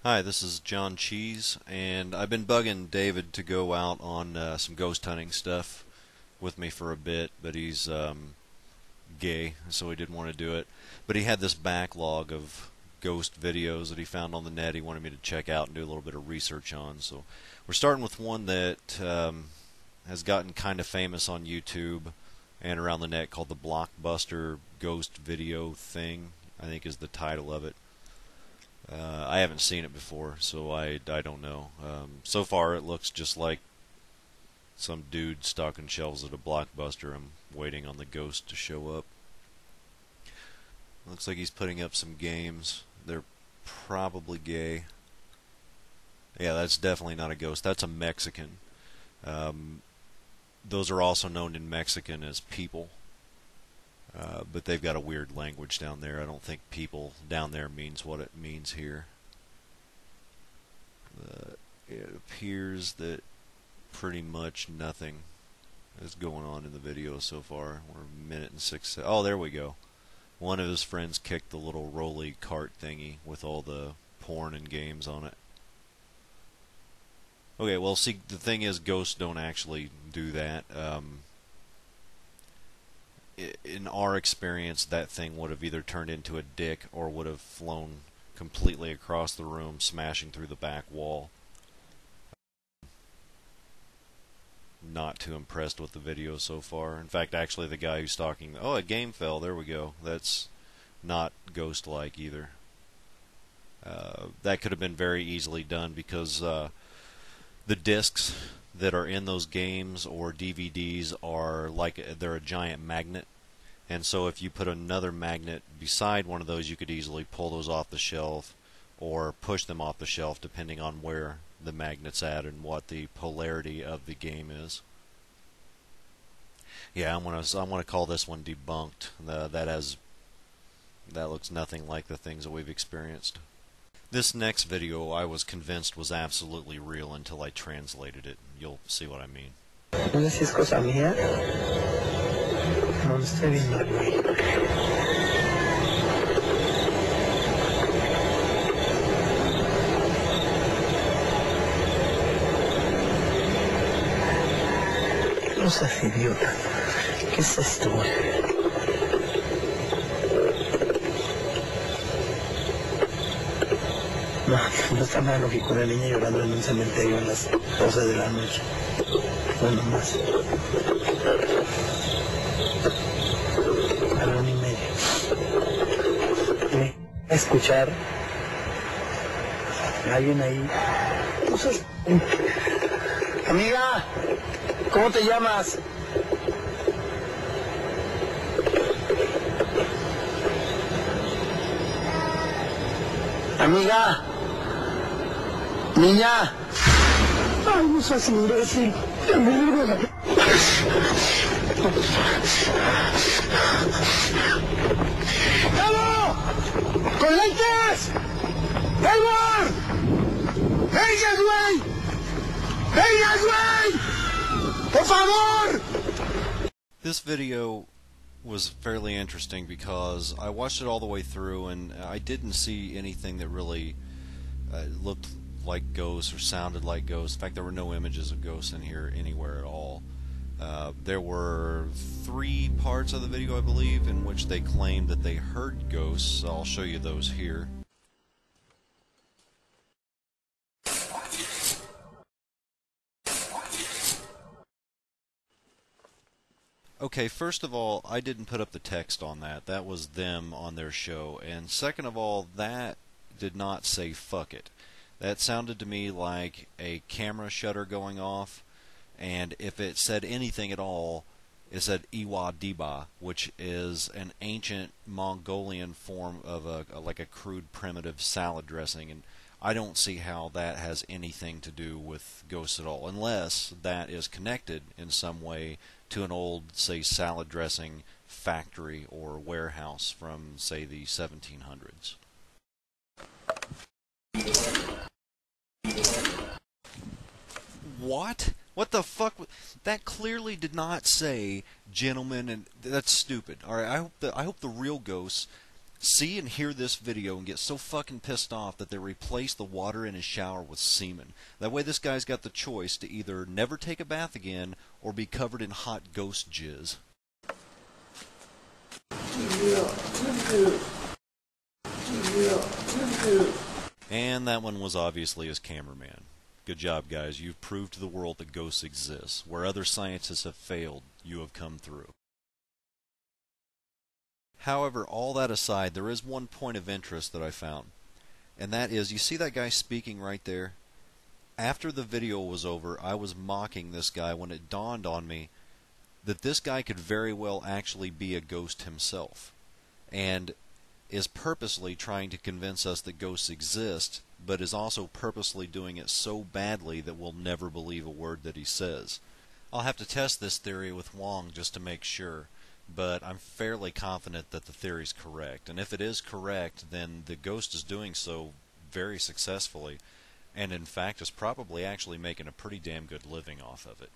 Hi, this is John Cheese, and I've been bugging David to go out on some ghost hunting stuff with me for a bit, but he's gay, so he didn't want to do it. But he had this backlog of ghost videos that he found on the net he wanted me to check out and do a little bit of research on. So we're starting with one that has gotten kind of famous on YouTube and around the net called the Blockbuster Ghost Video Thing, I think is the title of it. I haven't seen it before, so I don't know. So far, it looks just like some dude stocking shelves at a Blockbuster. I'm waiting on the ghost to show up. Looks like he's putting up some games. They're probably gay. Yeah, that's definitely not a ghost. That's a Mexican. Those are also known in Mexican as people. But they've got a weird language down there. I don't think people down there means what it means here. It appears that pretty much nothing is going on in the video so far. We're a minute and 6 seconds. Oh, there we go. One of his friends kicked the little rolly cart thingy with all the porn and games on it. Okay, well, see, the thing is, ghosts don't actually do that. In our experience, that thing would have either turned into a dick or would have flown completely across the room, smashing through the back wall. Not too impressed with the video so far. In fact, actually, the guy who's talking, oh, a game fell. There we go. That's not ghost-like either. That could have been very easily done because the discs that are in those games or DVDs are like they're a giant magnet. And so if you put another magnet beside one of those, you could easily pull those off the shelf or push them off the shelf depending on where the magnet's at and what the polarity of the game is. Yeah, I'm gonna call this one debunked. That looks nothing like the things that we've experienced. This next video I was convinced was absolutely real until I translated it. You'll see what I mean. No sé si es cosa mía. No me estoy viendo, güey. No seas idiota. ¿Qué es esto, güey? No, no está nada lógico una niña llorando en un cementerio a las 12 de la noche. Bueno, más. A la 1:30. A escuchar a alguien ahí. No seas... Amiga, ¿cómo te llamas? Amiga. Niña. Ay, no seas imbécil. ¡Vamos! ¡Con lentes! ¡Elmar! ¡Vengas, güey! ¡Vengas, güey! ¡Por favor! This video was fairly interesting because I watched it all the way through and I didn't see anything that really looked like ghosts or sounded like ghosts. In fact, there were no images of ghosts in here anywhere at all. There were 3 parts of the video, I believe, in which they claimed that they heard ghosts. I'll show you those here. Okay, first of all, I didn't put up the text on that. That was them on their show. And second of all, that did not say fuck it. That sounded to me like a camera shutter going off, and if it said anything at all, it said Iwa Diba, which is an ancient Mongolian form of like a crude primitive salad dressing, and I don't see how that has anything to do with ghosts at all, unless that is connected in some way to an old, say, salad dressing factory or warehouse from, say, the 1700s. What? What the fuck? That clearly did not say gentlemen, and that's stupid. All right, I hope the real ghosts see and hear this video and get so fucking pissed off that they replace the water in his shower with semen. That way this guy's got the choice to either never take a bath again or be covered in hot ghost jizz. And that one was obviously his cameraman. Good job, guys. You've proved to the world that ghosts exist. Where other scientists have failed, you have come through. However, all that aside, there is one point of interest that I found. And that is, you see that guy speaking right there? After the video was over, I was mocking this guy when it dawned on me that this guy could very well actually be a ghost himself. And is purposely trying to convince us that ghosts exist, but is also purposely doing it so badly that we'll never believe a word that he says. I'll have to test this theory with Wong just to make sure, but I'm fairly confident that the theory's correct. And if it is correct, then the ghost is doing so very successfully, and in fact is probably actually making a pretty damn good living off of it.